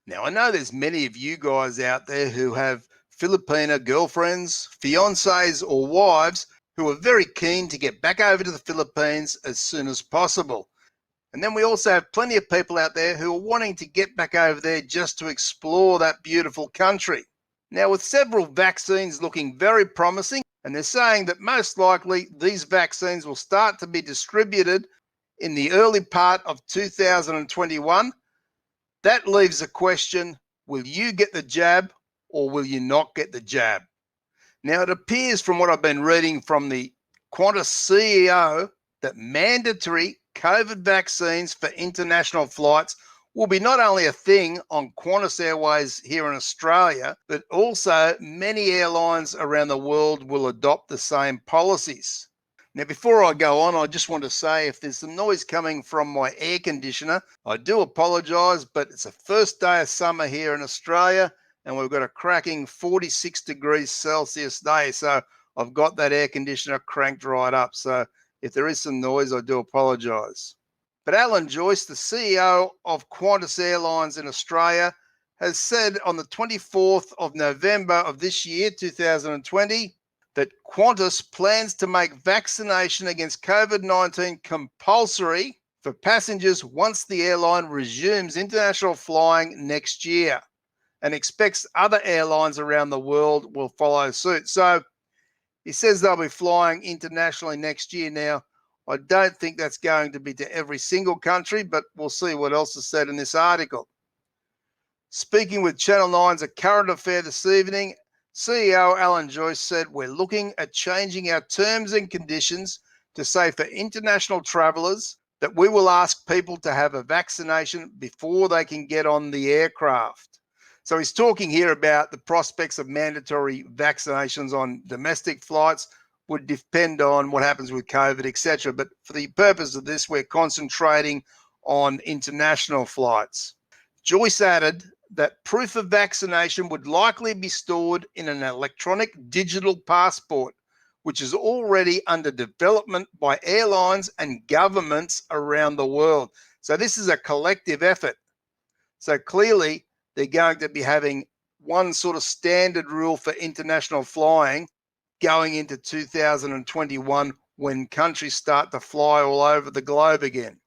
Now, I know there's many of you guys out there who have Filipina girlfriends, fiancés, or wives who are very keen to get back over to the Philippines as soon as possible. And then we also have plenty of people out there who are wanting to get back over there just to explore that beautiful country. Now, with several vaccines looking very promising, and they're saying that most likely these vaccines will start to be distributed in the early part of 2021, that leaves a question: will you get the jab or will you not get the jab? Now, it appears from what I've been reading from the Qantas CEO that mandatory COVID vaccines for international flights will be not only a thing on Qantas Airways here in Australia, but also many airlines around the world will adopt the same policies. Now, before I go on, I just want to say if there's some noise coming from my air conditioner, I do apologise, but it's the first day of summer here in Australia and we've got a cracking 46 degrees Celsius day. So I've got that air conditioner cranked right up. So if there is some noise, I do apologise. But Alan Joyce, the CEO of Qantas Airlines in Australia, has said on the 24th of November of this year, 2020, that Qantas plans to make vaccination against COVID-19 compulsory for passengers once the airline resumes international flying next year, and expects other airlines around the world will follow suit. So he says they'll be flying internationally next year. Now, I don't think that's going to be to every single country, but we'll see what else is said in this article. Speaking with Channel 9's A Current Affair this evening, CEO Alan Joyce said, "We're looking at changing our terms and conditions to say for international travellers that we will ask people to have a vaccination before they can get on the aircraft." So he's talking here about the prospects of mandatory vaccinations on domestic flights would depend on what happens with COVID, etc. But for the purpose of this, we're concentrating on international flights. Joyce added that proof of vaccination would likely be stored in an electronic digital passport, which is already under development by airlines and governments around the world. So this is a collective effort. So clearly, they're going to be having one sort of standard rule for international flying going into 2021 when countries start to fly all over the globe again.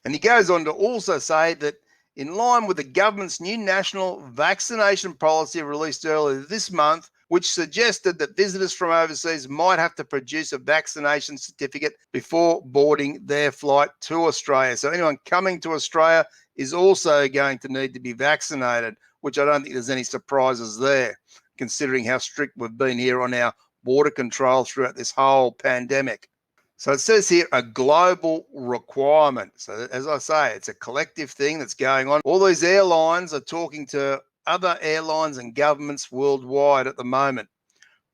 And he goes on to also say that in line with the government's new national vaccination policy released earlier this month, which suggested that visitors from overseas might have to produce a vaccination certificate before boarding their flight to Australia. So anyone coming to Australia is also going to need to be vaccinated, which I don't think there's any surprises there, considering how strict we've been here on our border control throughout this whole pandemic. So it says here a global requirement. So as I say, it's a collective thing that's going on. All these airlines are talking to other airlines and governments worldwide at the moment.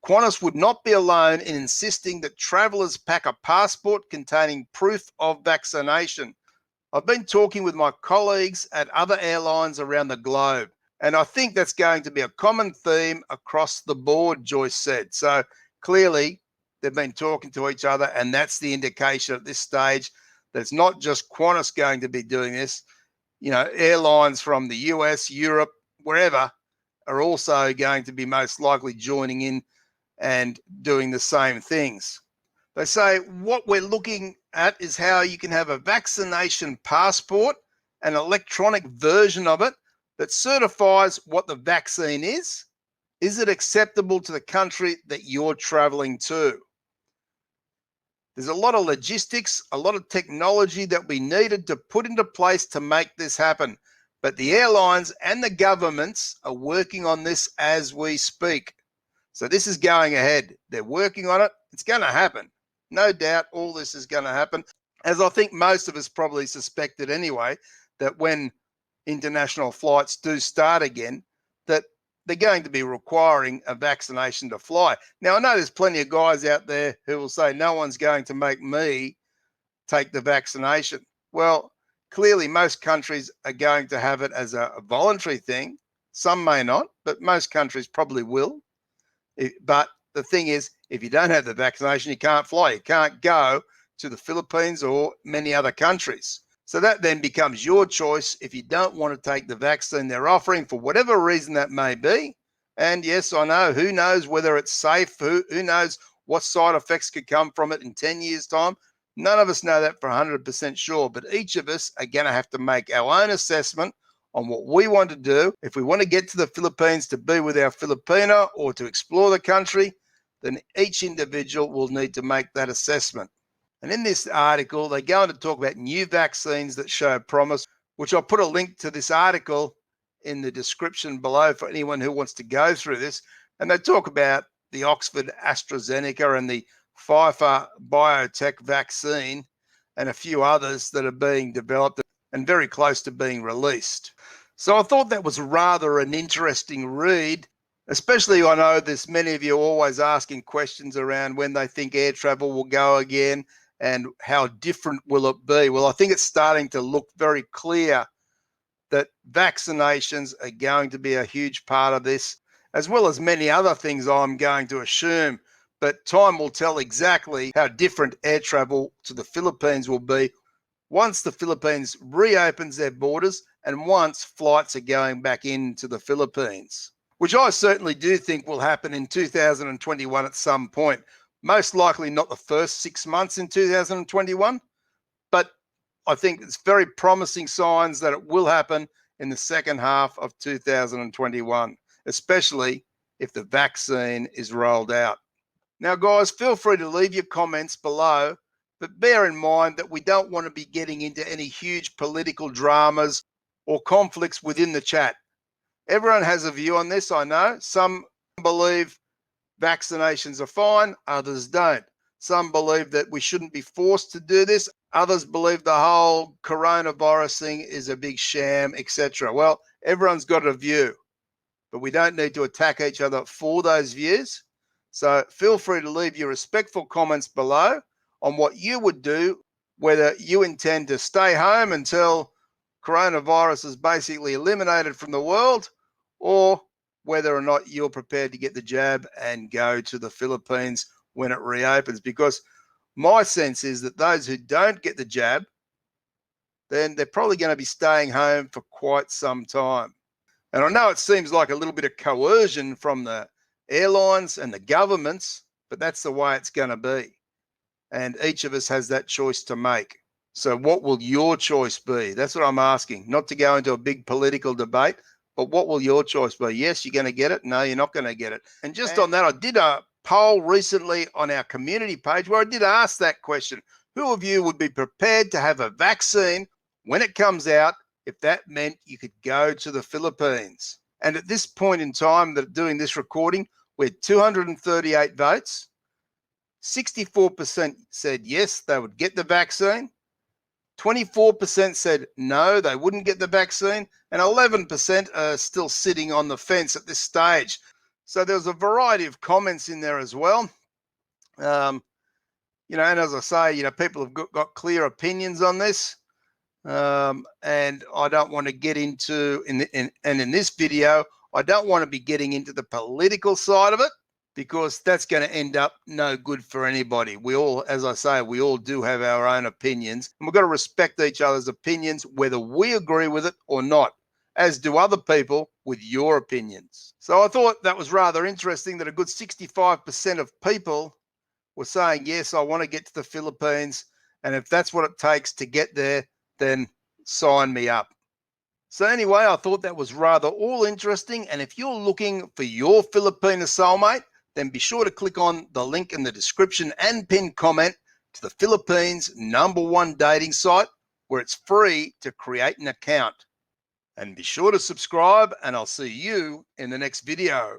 Qantas would not be alone in insisting that travellers pack a passport containing proof of vaccination. I've been talking with my colleagues at other airlines around the globe, and I think that's going to be a common theme across the board, Joyce said. So clearly, they've been talking to each other, and that's the indication at this stage that it's not just Qantas going to be doing this. You know, airlines from the US, Europe, wherever, are also going to be most likely joining in and doing the same things. They say what we're looking at is how you can have a vaccination passport, an electronic version of it that certifies what the vaccine is. Is it acceptable to the country that you're traveling to? There's a lot of logistics, a lot of technology that we needed to put into place to make this happen. But the airlines and the governments are working on this as we speak. So this is going ahead. They're working on it. It's going to happen. No doubt all this is going to happen. As I think most of us probably suspected anyway, that when international flights do start again, that they're going to be requiring a vaccination to fly. Now, I know there's plenty of guys out there who will say, no one's going to make me take the vaccination. Well, clearly most countries are going to have it as a voluntary thing. Some may not, but most countries probably will. But the thing is, if you don't have the vaccination, you can't fly. You can't go to the Philippines or many other countries. So that then becomes your choice if you don't want to take the vaccine they're offering for whatever reason that may be. And yes, I know, who knows whether it's safe, who knows what side effects could come from it in 10 years' time. None of us know that for 100% sure, but each of us are going to have to make our own assessment on what we want to do. If we want to get to the Philippines to be with our Filipina or to explore the country, then each individual will need to make that assessment. And in this article, they go on to talk about new vaccines that show promise, which I'll put a link to this article in the description below for anyone who wants to go through this. And they talk about the Oxford AstraZeneca and the Pfizer biotech vaccine and a few others that are being developed and very close to being released. So I thought that was rather an interesting read, especially I know there's many of you always asking questions around when they think air travel will go again and how different will it be. Well, I think it's starting to look very clear that vaccinations are going to be a huge part of this, as well as many other things I'm going to assume. But time will tell exactly how different air travel to the Philippines will be once the Philippines reopens their borders and once flights are going back into the Philippines, which I certainly do think will happen in 2021 at some point. Most likely not the first 6 months in 2021, but I think it's very promising signs that it will happen in the second half of 2021, especially if the vaccine is rolled out. Now, guys, feel free to leave your comments below, but bear in mind that we don't want to be getting into any huge political dramas or conflicts within the chat. Everyone has a view on this, I know. Some believe vaccinations are fine, others don't. Some believe that we shouldn't be forced to do this. Others believe the whole coronavirus thing is a big sham, etc. Well, everyone's got a view, but we don't need to attack each other for those views. So feel free to leave your respectful comments below on what you would do, whether you intend to stay home until coronavirus is basically eliminated from the world, or whether or not you're prepared to get the jab and go to the Philippines when it reopens. Because my sense is that those who don't get the jab, then they're probably going to be staying home for quite some time. And I know it seems like a little bit of coercion from the airlines and the governments, but that's the way it's going to be. And each of us has that choice to make. So what will your choice be? That's what I'm asking. Not to go into a big political debate, but what will your choice be? Yes, you're going to get it. No, you're not going to get it. And just on that, I did a poll recently on our community page where I did ask that question. Who of you would be prepared to have a vaccine when it comes out if that meant you could go to the Philippines? And at this point in time that doing this recording, we had 238 votes. 64% said yes, they would get the vaccine. 24% said no, they wouldn't get the vaccine. And 11% are still sitting on the fence at this stage. So there was a variety of comments in there as well. And as I say, people have got clear opinions on this. And I don't want to get into, in this video, I don't want to be getting into the political side of it, because that's going to end up no good for anybody. We all, as I say, we all do have our own opinions, and we've got to respect each other's opinions, whether we agree with it or not, as do other people with your opinions. So I thought that was rather interesting that a good 65% of people were saying, yes, I want to get to the Philippines, and if that's what it takes to get there, then sign me up. So anyway, I thought that was rather all interesting, and if you're looking for your Filipina soulmate, then be sure to click on the link in the description and pinned comment to the Philippines' #1 dating site, where it's free to create an account. And be sure to subscribe, and I'll see you in the next video.